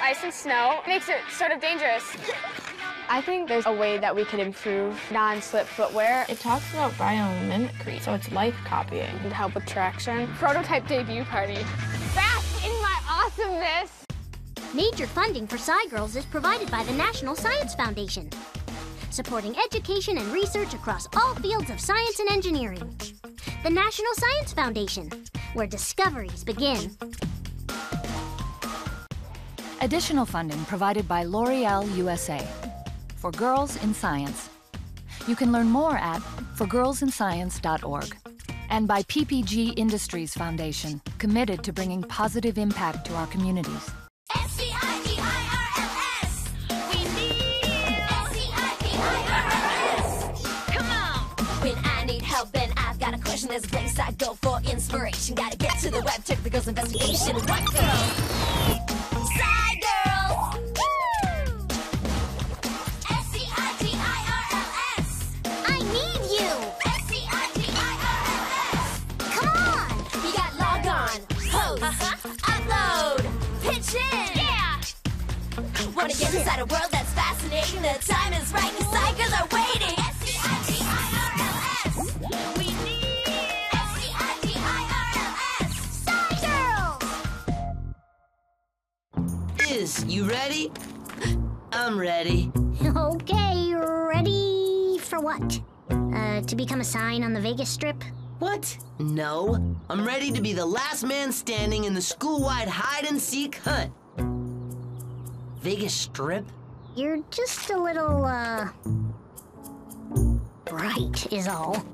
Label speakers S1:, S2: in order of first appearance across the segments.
S1: ice and snow. It makes it sort of dangerous. I think there's a way that we could improve non-slip footwear.
S2: It talks about biomimicry, so it's life copying.
S1: To help with traction. Prototype debut party. Bask in my awesomeness!
S3: Major funding for SciGirls is provided by the National Science Foundation, supporting education and research across all fields of science and engineering. The National Science Foundation, where discoveries begin.
S4: Additional funding provided by L'Oreal USA for Girls in Science. You can learn more at forgirlsinscience.org. And by PPG Industries Foundation, committed to bringing positive impact to our communities.
S3: SciGirls! We need SciGirls! Come on! When I need help and I've got a question, there's a place I go for inspiration. Gotta get to the web, check the girls' investigation. What girls? SciGirls! SciGirls! I need you! SciGirls! Come on! You got log on, post, upload, pitch in! Yeah! Wanna get inside a world that's fascinating? The time is right, the SciGirls are waiting! SciGirls! We need SciGirls!
S5: You ready? I'm ready.
S3: Okay, ready for what? To become a sign on the Vegas Strip?
S5: What? No. I'm ready to be the last man standing in the school-wide hide-and-seek hunt. Vegas Strip?
S3: You're just a little, bright is all.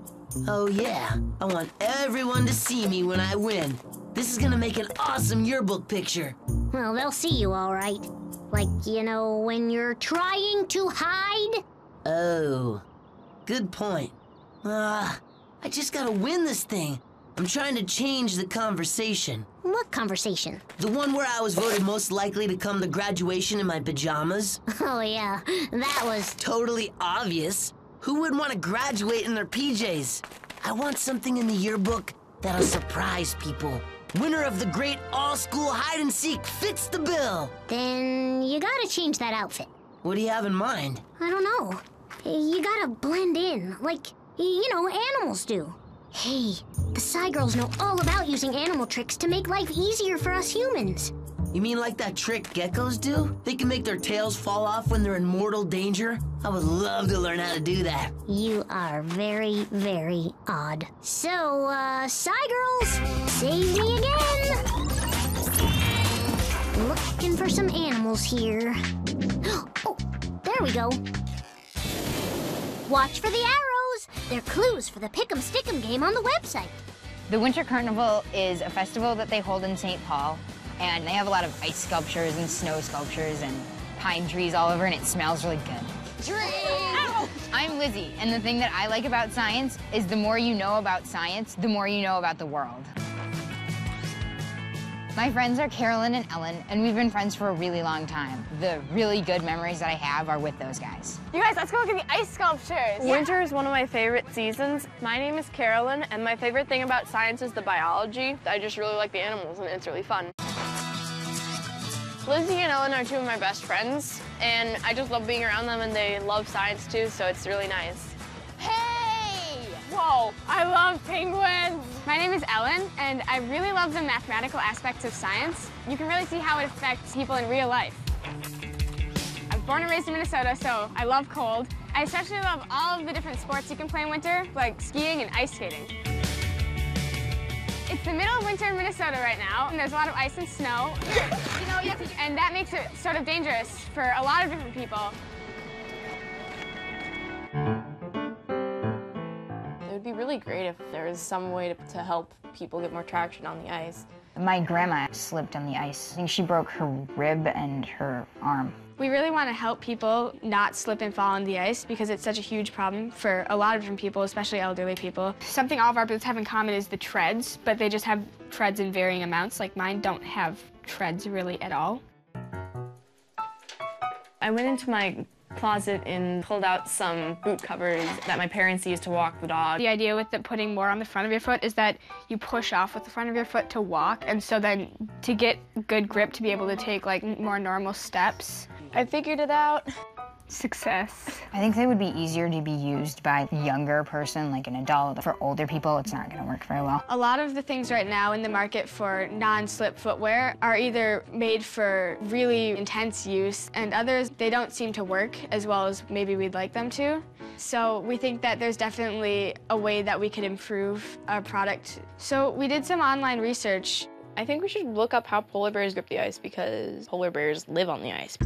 S5: Oh, yeah. I want everyone to see me when I win. This is gonna make an awesome yearbook picture.
S3: Well, they'll see you all right. Like, you know, when you're trying to hide?
S5: Oh, good point. I just gotta win this thing. I'm trying to change the conversation.
S3: What conversation?
S5: The one where I was voted most likely to come to graduation in my pajamas.
S3: Oh, yeah, that was...
S5: Totally obvious. Who would want to graduate in their PJs? I want something in the yearbook that'll surprise people. Winner of the great all-school hide-and-seek fits the bill.
S3: Then you gotta change that outfit.
S5: What do you have in mind?
S3: I don't know. You gotta blend in, like, you know, animals do. Hey, the SciGirls know all about using animal tricks to make life easier for us humans.
S5: You mean like that trick geckos do? They can make their tails fall off when they're in mortal danger? I would love to learn how to do that.
S3: You are very, very odd. So, SciGirls, save me again! Looking for some animals here. Oh, there we go. Watch for the arrows. They're clues for the Pick'em Stick'em game on the website.
S6: The Winter Carnival is a festival that they hold in St. Paul, and they have a lot of ice sculptures and snow sculptures and pine trees all over, and it smells really good. Ow! I'm Lizzie, and the thing that I like about science is the more you know about science, the more you know about the world. My friends are Carolyn and Elin, and we've been friends for a really long time. The really good memories that I have are with those guys.
S1: You guys, let's go look at the ice sculptures.
S2: Yeah. Winter is one of my favorite seasons. My name is Carolyn, and my favorite thing about science is the biology. I just really like the animals, and it's really fun. Lizzie and Elin are two of my best friends, and I just love being around them, and they love science too, so it's really nice.
S1: Hey! Whoa, I love penguins. My name is Elin, and I really love the mathematical aspects of science. You can really see how it affects people in real life. I was born and raised in Minnesota, so I love cold. I especially love all of the different sports you can play in winter, like skiing and ice skating. It's the middle of winter in Minnesota right now, and there's a lot of ice and snow. And that makes it sort of dangerous for a lot of different people.
S2: It would be really great if there was some way to help people get more traction on the ice.
S6: My grandma slipped on the ice. I think she broke her rib and her arm.
S1: We really want to help people not slip and fall on the ice because it's such a huge problem for a lot of different people, especially elderly people. Something all of our booths have in common is the treads, but they just have treads in varying amounts. Like mine don't have treads really at all.
S2: I went into my closet and pulled out some boot covers that my parents used to walk the dog.
S1: The idea with putting more on the front of your foot is that you push off with the front of your foot to walk, and so then to get good grip to be able to take like more normal steps.
S2: I figured it out.
S1: Success.
S6: I think they would be easier to be used by a younger person, like an adult. For older people, it's not going to work very well.
S1: A lot of the things right now in the market for non-slip footwear are either made for really intense use, and others, they don't seem to work as well as maybe we'd like them to. So we think that there's definitely a way that we could improve our product. So we did some online research.
S2: I think we should look up how polar bears grip the ice because polar bears live on the ice.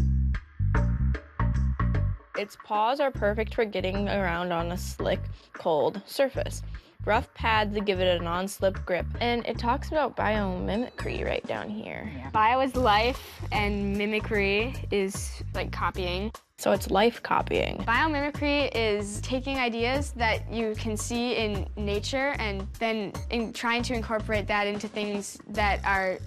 S2: Its paws are perfect for getting around on a slick, cold surface. Rough pads give it a non-slip grip, and it talks about biomimicry right down here.
S1: Yeah. Bio is life, and mimicry is like copying.
S2: So it's life copying.
S1: Biomimicry is taking ideas that you can see in nature and then trying to incorporate that into things that are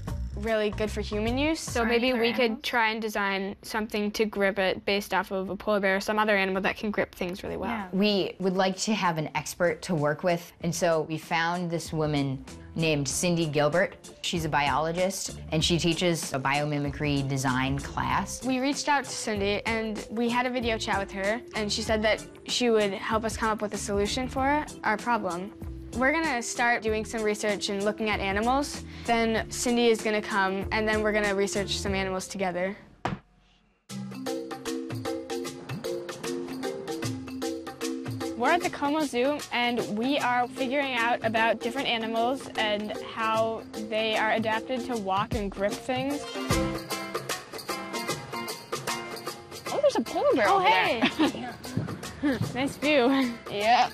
S1: really good for human use. So maybe we could try and design something to grip it based off of a polar bear or some other animal that can grip things really well. Yeah.
S6: We would like to have an expert to work with, and so we found this woman named Cindy Gilbert. She's a biologist, and she teaches a biomimicry design class.
S1: We reached out to Cindy, and we had a video chat with her, and she said that she would help us come up with a solution for our problem. We're gonna start doing some research and looking at animals. Then Cindy is gonna come, and then we're gonna research some animals together. We're at the Como Zoo, and we are figuring out about different animals and how they are adapted to walk and grip things.
S2: Oh, there's a polar bear over there.
S1: Nice view.
S2: Yeah.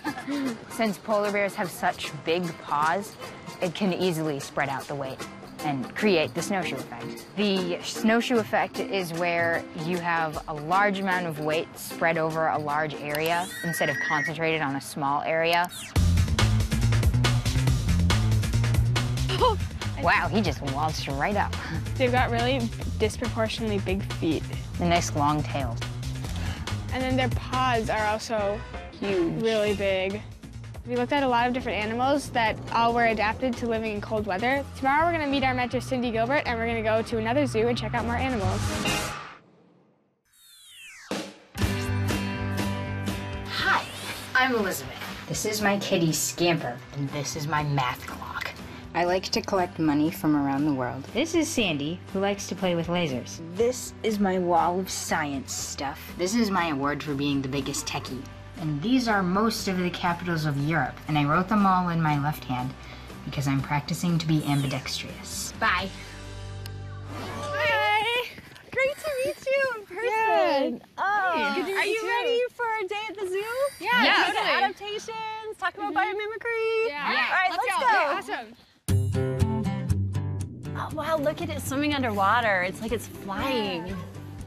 S6: Since polar bears have such big paws, it can easily spread out the weight and create the snowshoe effect. The snowshoe effect is where you have a large amount of weight spread over a large area instead of concentrated on a small area. Wow, he just waltzed right up.
S1: They've got really disproportionately big feet.
S6: A nice long tail.
S1: And then their paws are also huge, really big. We looked at a lot of different animals that all were adapted to living in cold weather. Tomorrow we're gonna meet our mentor, Cindy Gilbert, and we're gonna go to another zoo and check out more animals.
S6: Hi, I'm Elizabeth. This is my kitty Scamper, and this is my math clock. I like to collect money from around the world. This is Sandy, who likes to play with lasers. This is my wall of science stuff. This is my award for being the biggest techie. And these are most of the capitals of Europe, and I wrote them all in my left hand because I'm practicing to be ambidextrous. Bye.
S7: Hi. Great to meet you in person.
S1: Yeah.
S7: Oh,
S1: Hey, good to meet
S7: are you
S1: you.
S7: ready for a day at the zoo?
S1: Yeah,
S7: Go to
S1: totally.
S7: adaptations, talk about biomimicry.
S1: Yeah.
S7: All right, let's go.
S1: Yeah, awesome.
S7: Oh, wow, look at it swimming underwater. It's like it's flying.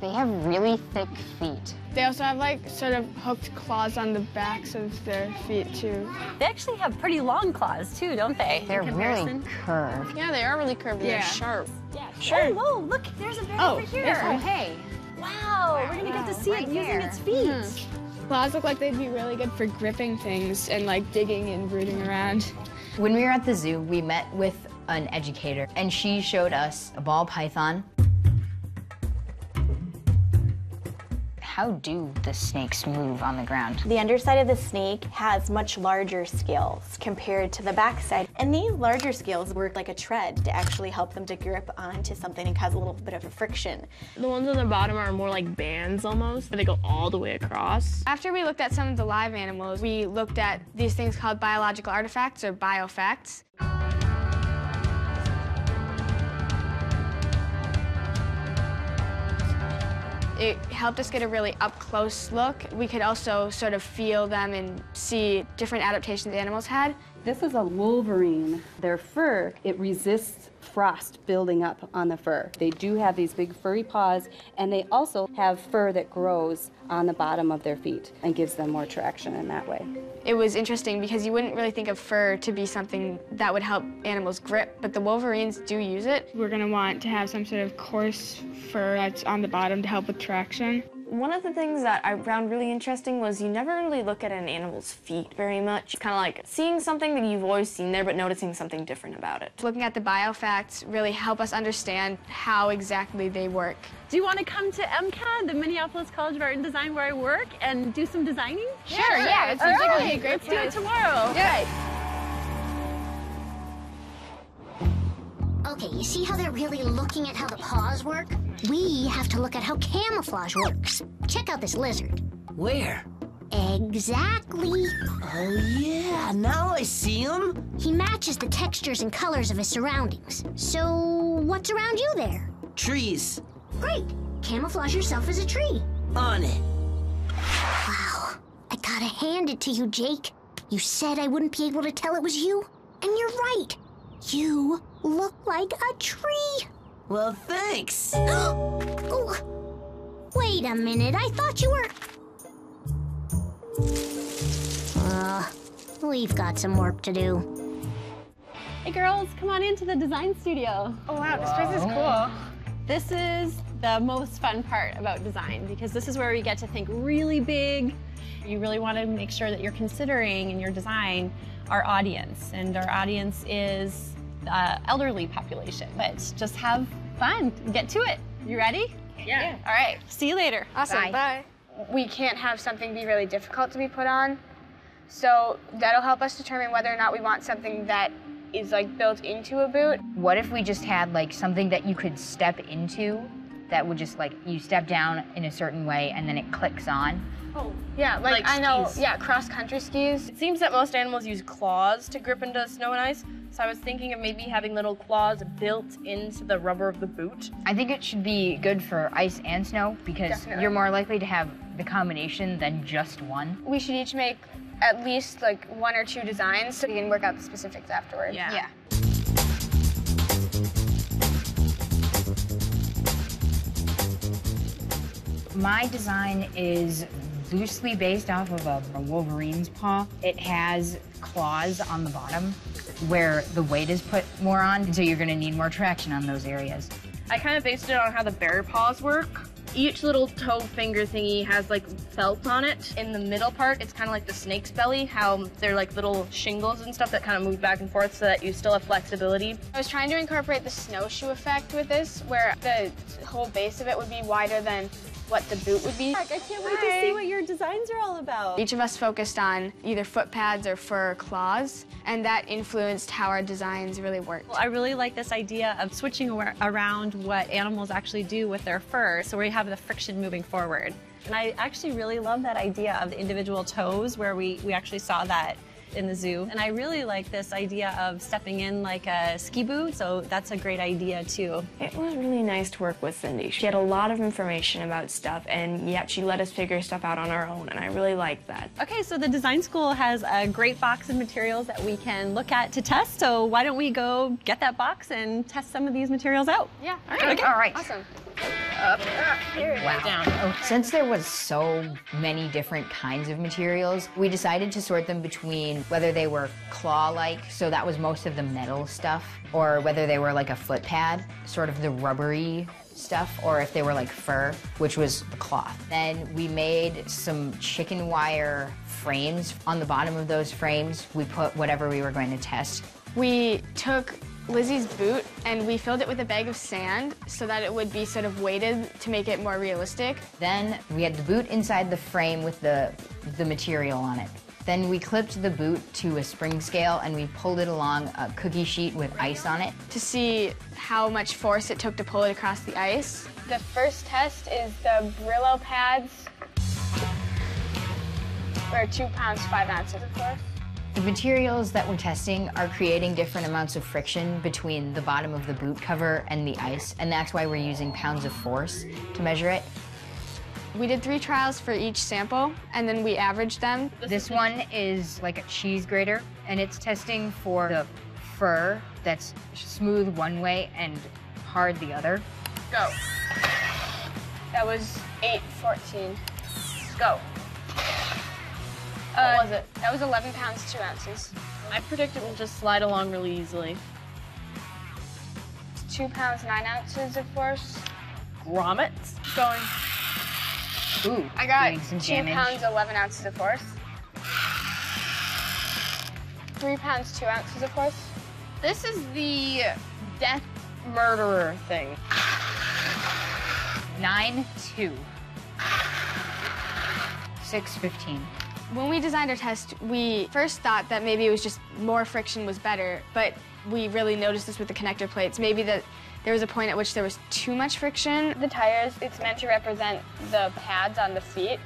S6: They have really thick feet.
S1: They also have like sort of hooked claws on the backs of their feet too.
S7: They actually have pretty long claws too, don't they?
S6: They're
S7: in
S6: really
S7: comparison?
S6: curved.
S2: Yeah, they are really curved and
S1: Yeah.
S2: they're sharp.
S7: Yeah.
S1: Sure.
S7: Oh, whoa, look, there's a bear
S1: Oh,
S7: over here.
S1: there's one.
S6: Hey.
S7: Wow, we're gonna get to see
S6: right
S7: it using
S6: there.
S7: its feet.
S1: Claws look like they'd be really good for gripping things and like digging and rooting around.
S6: When we were at the zoo, we met with an educator, and she showed us a ball python. How do the snakes move on the ground?
S8: The underside of the snake has much larger scales compared to the backside. And these larger scales work like a tread to actually help them to grip onto something and cause a little bit of a friction.
S2: The ones on the bottom are more like bands almost. They go all the way across.
S1: After we looked at some of the live animals, we looked at these things called biological artifacts or biofacts. It helped us get a really up-close look. We could also sort of feel them and see different adaptations animals had.
S9: This is a wolverine. Their fur, it resists frost building up on the fur. They do have these big furry paws, and they also have fur that grows on the bottom of their feet and gives them more traction in that way.
S1: It was interesting because you wouldn't really think of fur to be something that would help animals grip, but the wolverines do use it. We're gonna want to have some sort of coarse fur that's on the bottom to help with traction.
S2: One of the things that I found really interesting was you never really look at an animal's feet very much. Kind of like seeing something that you've always seen there, but noticing something different about it.
S1: Looking at the biofacts really help us understand how exactly they work.
S7: Do you want to come to MCAD, the Minneapolis College of Art and Design, where I work, and do some designing?
S1: Sure, yeah, it seems like it would be a great
S7: Let's do it tomorrow.
S1: Yeah.
S3: Okay, you see how they're really looking at how the paws work? We have to look at how camouflage works. Check out this lizard.
S5: Where?
S3: Exactly.
S5: Oh yeah, now I see him.
S3: He matches the textures and colors of his surroundings. So, what's around you there?
S5: Trees.
S3: Great. Camouflage yourself as a tree.
S5: On it.
S3: Wow. I gotta hand it to you, Jake. You said I wouldn't be able to tell it was you, and you're right. You look like a tree.
S5: Well, thanks.
S3: Oh, wait a minute, I thought you were... we've got some work to do.
S7: Hey girls, come on into the design studio.
S1: Oh wow, this place is cool.
S7: This is the most fun part about design because this is where we get to think really big. You really want to make sure that you're considering in your design our audience, and our audience is the elderly population. But just have fun, get to it. You ready?
S1: Yeah.
S7: All right, see you later.
S1: Awesome. Bye. We can't have something be really difficult to be put on, so that'll help us determine whether or not we want something that is like built into a boot.
S6: What if we just had like something that you could step into that would just like, you step down in a certain way and then it clicks on?
S1: Oh, yeah, like I know, skis. Yeah, cross-country skis.
S10: It seems that most animals use claws to grip into snow and ice, so I was thinking of maybe having little claws built into the rubber of the boot.
S6: I think it should be good for ice and snow because
S1: Definitely.
S6: You're more likely to have the combination than just one.
S1: We should each make at least like 1 or 2 designs so we can work out the specifics afterward.
S6: Yeah. My design is loosely based off of a wolverine's paw. It has claws on the bottom where the weight is put more on, and so you're gonna need more traction on those areas.
S10: I kind of based it on how the bear paws work. Each little toe finger thingy has like felt on it. In the middle part, it's kind of like the snake's belly, how they're like little shingles and stuff that kind of move back and forth so that you still have flexibility.
S1: I was trying to incorporate the snowshoe effect with this, where the whole base of it would be wider than what the boot would be.
S7: I can't wait to see what your designs are all about.
S1: Each of us focused on either foot pads or fur claws, and that influenced how our designs really worked.
S7: Well, I really like this idea of switching around what animals actually do with their fur, so we have the friction moving forward. And I actually really love that idea of the individual toes, where we actually saw that in the zoo. And I really like this idea of stepping in like a ski boot, so that's a great idea too.
S2: It was really nice to work with Cindy. She had a lot of information about stuff, and yet she let us figure stuff out on our own, and I really liked that.
S7: Okay, so the design school has a great box of materials that we can look at to test, so why don't we go get that box and test some of these materials out?
S1: Yeah.
S6: All right.
S1: Awesome.
S10: Up, here,
S6: Wow.
S10: down.
S6: Oh, since there was so many different kinds of materials, we decided to sort them between whether they were claw-like, so that was most of the metal stuff, or whether they were like a foot pad, sort of the rubbery stuff, or if they were like fur, which was the cloth. Then we made some chicken wire frames. On the bottom of those frames, we put whatever we were going to test.
S1: We took Lizzie's boot and we filled it with a bag of sand so that it would be sort of weighted to make it more realistic.
S6: Then we had the boot inside the frame with the material on it. Then we clipped the boot to a spring scale and we pulled it along a cookie sheet with ice on it.
S1: To see how much force it took to pull it across the ice. The first test is the Brillo Pads, or 2 pounds, 5 ounces of force.
S6: The materials that we're testing are creating different amounts of friction between the bottom of the boot cover and the ice, and that's why we're using pounds of force to measure it.
S1: We did 3 trials for each sample, and then we averaged them.
S6: This one is like a cheese grater, and it's testing for the fur that's smooth one way and hard the other.
S1: Go. That was 8:14. Go. What was it? That was 11 pounds, 2 ounces.
S10: I predict it will just slide along really easily.
S1: 2 pounds, 9 ounces of force.
S10: Grommets.
S1: Going.
S6: Ooh,
S1: I got
S6: doing some
S1: 2
S6: damage.
S1: pounds, 11 ounces of force. 3 pounds, 2 ounces of force.
S10: This is the death murderer thing.
S6: 9-2. 6-15.
S1: When we designed our test, we first thought that maybe it was just more friction was better, but we really noticed this with the connector plates. Maybe that there was a point at which there was too much friction. The tires, it's meant to represent the pads on the seat.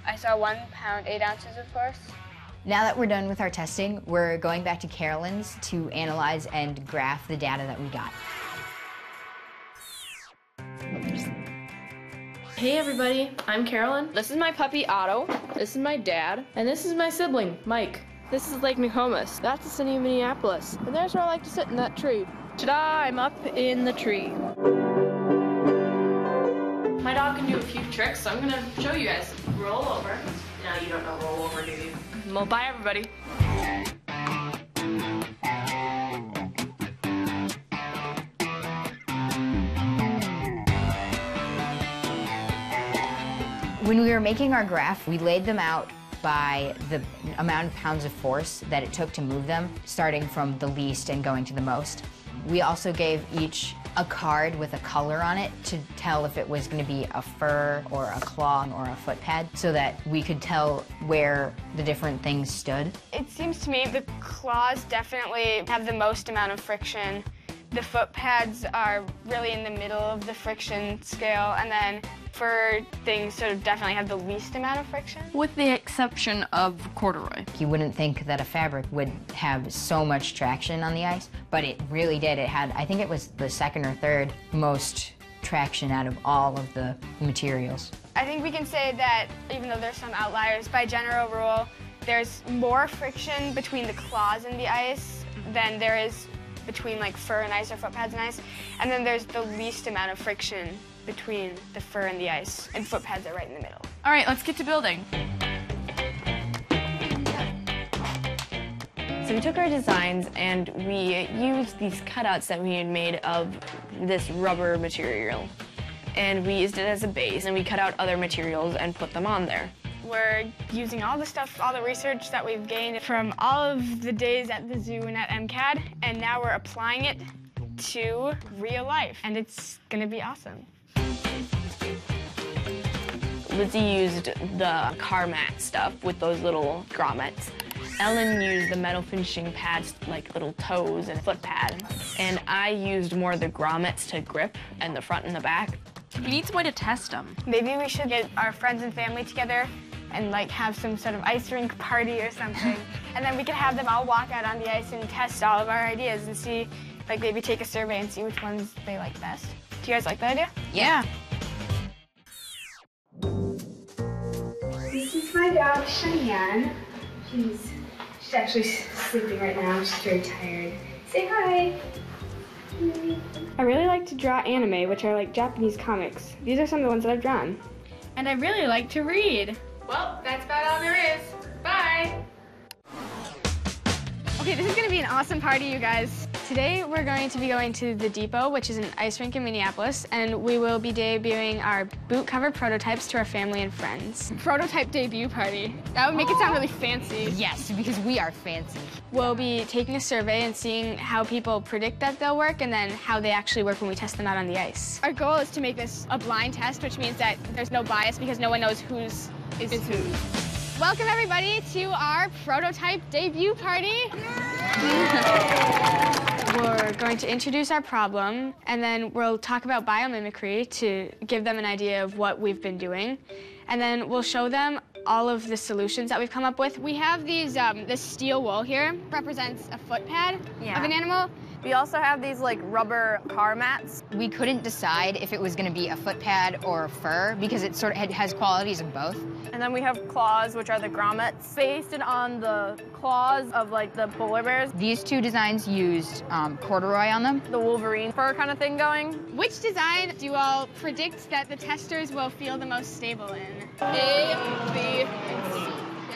S1: I saw 1 pound, 8 ounces of force.
S6: Now that we're done with our testing, we're going back to Carolyn's to analyze and graph the data that we got.
S2: Hey everybody, I'm Carolyn. This is my puppy Otto. This is my dad. And this is my sibling, Mike. This is Lake Nokomis. That's the city of Minneapolis. And there's where I like to sit in that tree. Ta-da, I'm up in the tree. My dog can do a few tricks, so I'm gonna show you guys. Roll over. No, you don't know roll over, do you? Well, bye everybody.
S6: When we were making our graph, we laid them out by the amount of pounds of force that it took to move them, starting from the least and going to the most. We also gave each a card with a color on it to tell if it was going to be a fur or a claw or a foot pad, so that we could tell where the different things stood.
S1: It seems to me the claws definitely have the most amount of friction. The foot pads are really in the middle of the friction scale, and then fur things sort of definitely have the least amount of friction.
S2: With the exception of corduroy.
S6: You wouldn't think that a fabric would have so much traction on the ice, but it really did. It had, I think it was the second or third most traction out of all of the materials.
S1: I think we can say that even though there's some outliers, by general rule, there's more friction between the claws and the ice than there is between like fur and ice or foot pads and ice. And then there's the least amount of friction between the fur and the ice, and foot pads are right in the middle.
S2: All right, let's get to building.
S11: So we took our designs and we used these cutouts that we had made of this rubber material. And we used it as a base, and we cut out other materials and put them on there.
S1: We're using all the stuff, all the research that we've gained from all of the days at the zoo and at MCAD, and now we're applying it to real life, and it's gonna be awesome.
S11: Lizzie used the car mat stuff with those little grommets. Elin used the metal finishing pads, like little toes and foot pad. And I used more of the grommets to grip and the front and the back.
S2: We need some way to test them.
S1: Maybe we should get our friends and family together and like have some sort of ice rink party or something. And then we could have them all walk out on the ice and test all of our ideas and see, like maybe take a survey and see which ones they like best. Do you guys like that idea?
S6: Yeah.
S1: This is my dog, Cheyenne. She's actually sleeping right now. She's very tired. Say hi. I really like to draw anime, which are like Japanese comics. These are some of the ones that I've drawn. And I really like to read. Well, that's about all there is. Bye. Okay, this is gonna be an awesome party, you guys. Today we're going to be going to the Depot, which is an ice rink in Minneapolis, and we will be debuting our boot cover prototypes to our family and friends. Prototype debut party. That would make it sound really fancy.
S6: Yes, because we are fancy.
S1: We'll be taking a survey and seeing how people predict that they'll work and then how they actually work when we test them out on the ice. Our goal is to make this a blind test, which means that there's no bias because no one knows whose is whose. Welcome everybody to our prototype debut party. We're going to introduce our problem, and then we'll talk about biomimicry to give them an idea of what we've been doing. And then we'll show them all of the solutions that we've come up with. We have these, this steel wool here, represents a foot pad of an animal.
S10: We also have these like rubber car mats.
S6: We couldn't decide if it was going to be a foot pad or fur because it sort of has qualities of both.
S10: And then we have claws, which are the grommets, based on the claws of like the polar bears.
S6: These two designs used corduroy on them.
S10: The Wolverine fur kind of thing going.
S1: Which design do you all predict that the testers will feel the most stable in?
S10: A, B, and C.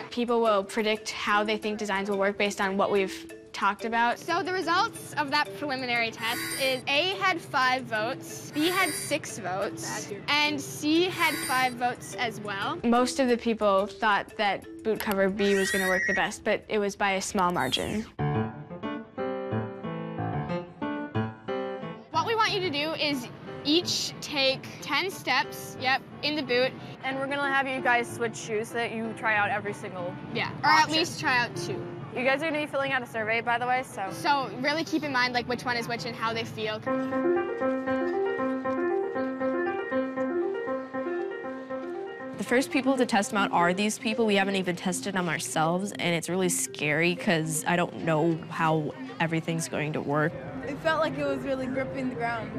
S1: People will predict how they think designs will work based on what we've talked about. So the results of that preliminary test is A had 5 votes, B had 6 votes, and C had 5 votes as well. Most of the people thought that boot cover B was going to work the best, but it was by a small margin. What we want you to do is each take 10 steps, in the boot.
S2: And we're gonna have you guys switch shoes so that you try out every single
S1: or at least try out 2.
S2: You guys are gonna be filling out a survey, by the way, so.
S1: So really keep in mind like which one is which and how they feel.
S11: The first people to test them out are these people. We haven't even tested them ourselves, and it's really scary because I don't know how everything's going to work.
S2: It felt like it was really gripping the ground.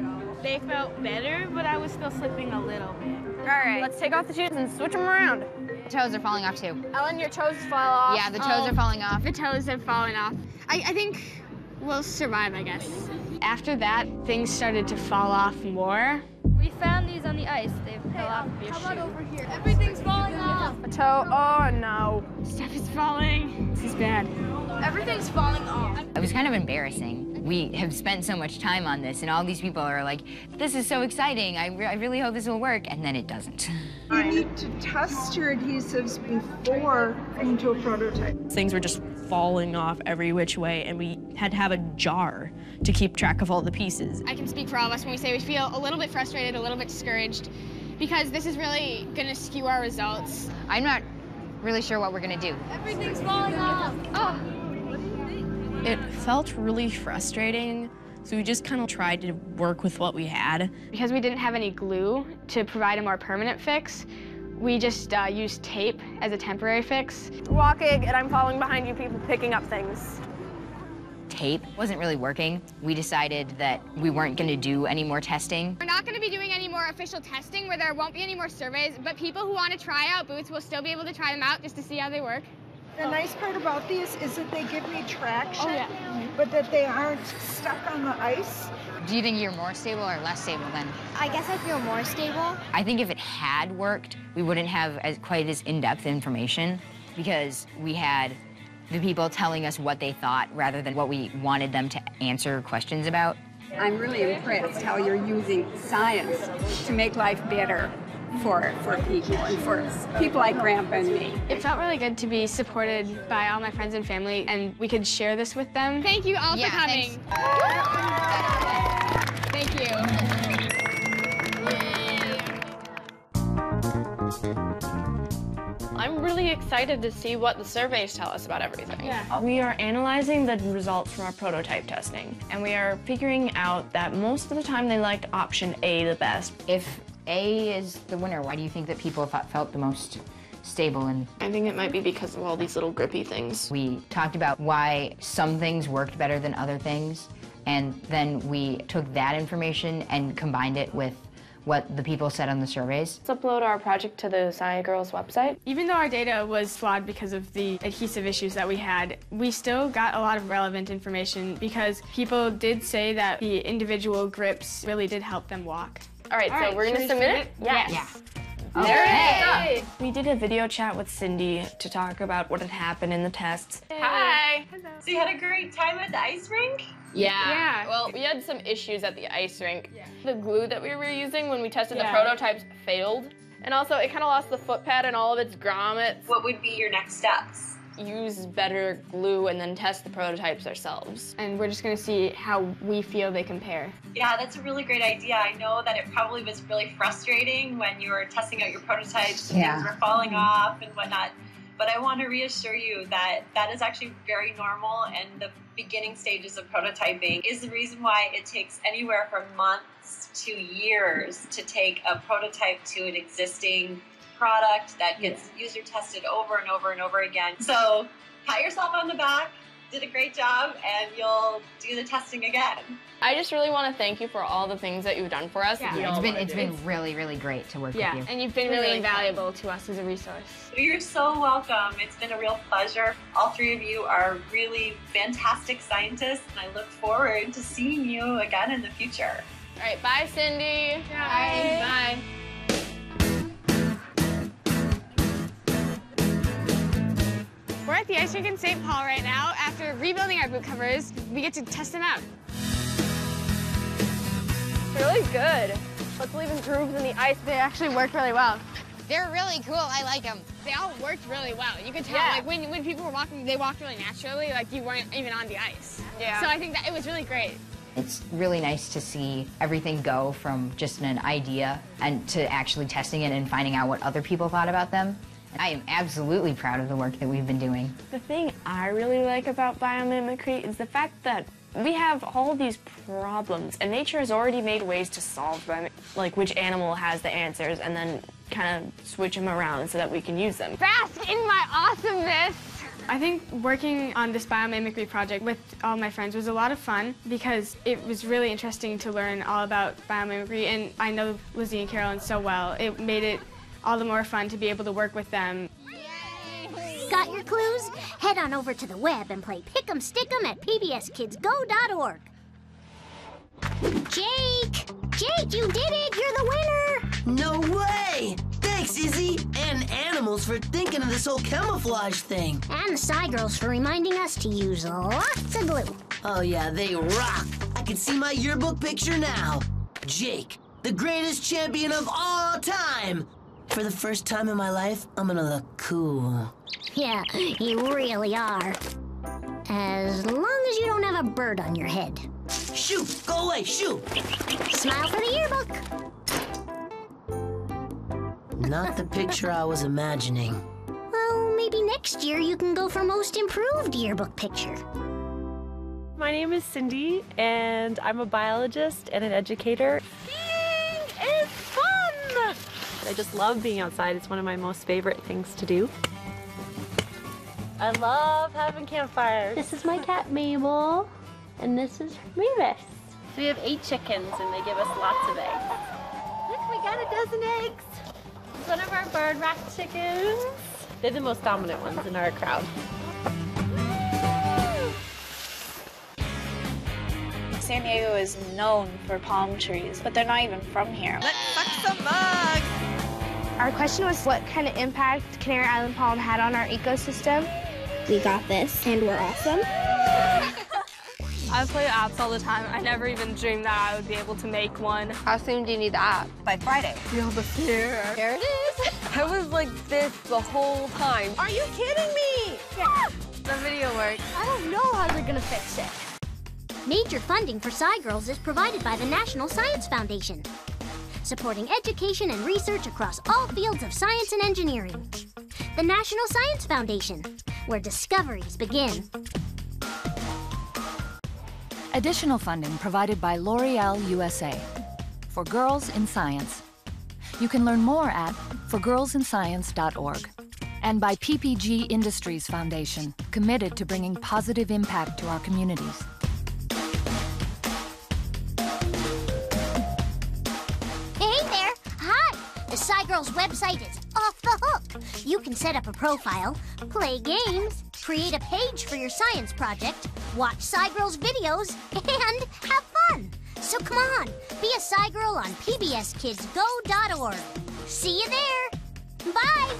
S1: They felt better, but I was still slipping a little bit.
S2: All right, let's take off the shoes and switch them around.
S6: The toes are falling off too.
S2: Ellen, your toes fall off.
S6: Yeah, the toes are falling off.
S1: The toes have fallen off. I think we'll survive, I guess. After that, things started to fall off more.
S2: We found these on the ice. They fell off your shoe. How about over here? Everything's falling off. A toe, oh no.
S1: Stuff is falling. This is bad.
S2: Everything's falling off.
S6: It was kind of embarrassing. We have spent so much time on this, and all these people are like, this is so exciting. I really hope this will work, and then it doesn't.
S12: You need to test your adhesives before going to a prototype.
S11: Things were just falling off every which way, and we had to have a jar to keep track of all the pieces.
S1: I can speak for all of us when we say we feel a little bit frustrated, a little bit discouraged, because this is really going to skew our results.
S6: I'm not really sure what we're going to do.
S2: Everything's falling off. Oh.
S11: It felt really frustrating, so we just kind of tried to work with what we had.
S1: Because we didn't have any glue to provide a more permanent fix, we just used tape as a temporary fix.
S2: Walking, and I'm following behind you people picking up things.
S6: Tape wasn't really working. We decided that we weren't going to do any more testing.
S1: We're not going to be doing any more official testing where there won't be any more surveys, but people who want to try out boots will still be able to try them out just to see how they work.
S12: The nice part about these is that they give me traction, but that they aren't stuck on the ice.
S6: Do you think you're more stable or less stable then?
S3: I guess I feel more stable.
S6: I think if it had worked, we wouldn't have quite as in-depth information because we had the people telling us what they thought rather than what we wanted them to answer questions about.
S13: I'm really impressed how you're using science to make life better for people and for people like Grandpa and me.
S1: It felt really good to be supported by all my friends and family, and we could share this with them. Thank you all for coming. Thank you.
S2: I'm really excited to see what the surveys tell us about everything.
S11: We are analyzing the results from our prototype testing, and we are figuring out that most of the time they liked option A the best.
S6: If A is the winner, why do you think that people felt the most stable? And
S2: I think it might be because of all these little grippy things.
S6: We talked about why some things worked better than other things, and then we took that information and combined it with what the people said on the surveys.
S2: Let's upload our project to the SciGirls website.
S1: Even though our data was flawed because of the adhesive issues that we had, we still got a lot of relevant information because people did say that the individual grips really did help them walk.
S2: All right, so we're gonna submit it?
S1: Yes.
S6: Yeah.
S2: There it is.
S11: We did a video chat with Cindy to talk about what had happened in the tests.
S2: Hi.
S14: So you had a great time at the ice rink?
S2: Yeah. Well, we had some issues at the ice rink. The glue that we were using when we tested the prototypes failed. And also, it kind of lost the foot pad and all of its grommets.
S14: What would be your next steps?
S2: Use better glue and then test the prototypes ourselves.
S1: And we're just gonna see how we feel they compare.
S14: Yeah, that's a really great idea. I know that it probably was really frustrating when you were testing out your prototypes and things were falling off and whatnot. But I want to reassure you that that is actually very normal, and the beginning stages of prototyping is the reason why it takes anywhere from months to years to take a prototype to an existing product that gets user tested over and over and over again. So pat yourself on the back, did a great job, and you'll do the testing again.
S2: I just really want to thank you for all the things that you've done for us.
S6: Yeah, it's been really, really great to work with you.
S1: And you've been really invaluable to us as a resource.
S14: You're so welcome. It's been a real pleasure. All three of you are really fantastic scientists, and I look forward to seeing you again in the future.
S2: All right, bye, Cindy.
S1: Bye. Bye. We're at the ice rink in St. Paul right now. After rebuilding our boot covers, we get to test them out.
S2: Really good. Let's leave grooves in the ice.
S1: They actually work really well.
S6: They're really cool. I like them.
S1: They all worked really well. You could tell, like, when people were walking, they walked really naturally, like you weren't even on the ice.
S2: Yeah.
S1: So I think that it was really great.
S6: It's really nice to see everything go from just an idea and to actually testing it and finding out what other people thought about them. I am absolutely proud of the work that we've been doing.
S11: The thing I really like about biomimicry is the fact that we have all these problems, and nature has already made ways to solve them, like which animal has the answers, and then kind of switch them around so that we can use them.
S1: Bask in my awesomeness! I think working on this biomimicry project with all my friends was a lot of fun because it was really interesting to learn all about biomimicry, and I know Lizzie and Carolyn so well. It made it all the more fun to be able to work with them.
S3: Got your clues? Head on over to the web and play Pick'em Stick'em at pbskidsgo.org. Jake! Jake, you did it! You're the winner!
S5: No way! Thanks, Izzy, and animals for thinking of this whole camouflage thing.
S3: And the SciGirls for reminding us to use lots of glue.
S5: Oh yeah, they rock. I can see my yearbook picture now. Jake, the greatest champion of all time. For the first time in my life, I'm gonna look cool.
S3: Yeah, you really are. As long as you don't have a bird on your head.
S5: Shoot! Go away! Shoot!
S3: Smile for the yearbook.
S5: Not the picture I was imagining.
S3: Well, maybe next year you can go for most improved yearbook picture.
S15: My name is Cindy, and I'm a biologist and an educator. Skiing is fun! I just love being outside. It's one of my most favorite things to do. I love having campfires.
S16: This is my cat, Mabel, and this is Mavis.
S15: So we have 8 chickens, and they give us lots of eggs. Look, we got a dozen eggs. It's one of our bird rack chickens. They're the most dominant ones in our crowd.
S17: San Diego is known for palm trees, but they're not even from here.
S18: Let's suck some bugs!
S19: Our question was, what kind of impact Canary Island palm had on our ecosystem? We got this, and we're awesome.
S2: I play apps all the time. I never even dreamed that I would be able to make one. How soon do you need the app?
S18: By Friday.
S2: Feel the fear.
S18: There it is.
S2: I was like this the whole time.
S18: Are you kidding me?
S2: Yeah. The video works.
S3: I don't know how they're gonna fix it. Major funding for SciGirls is provided by the National Science Foundation, supporting education and research across all fields of science and engineering. The National Science Foundation, where discoveries begin.
S4: Additional funding provided by L'Oreal USA for Girls in Science. You can learn more at forgirlsinscience.org. And by PPG Industries Foundation, committed to bringing positive impact to our communities.
S3: Hey there! Hi! The SciGirls website is off the hook. You can set up a profile, play games, create a page for your science project, watch SciGirls videos, and have fun. So come on, be a SciGirl on pbskidsgo.org. See you there. Bye!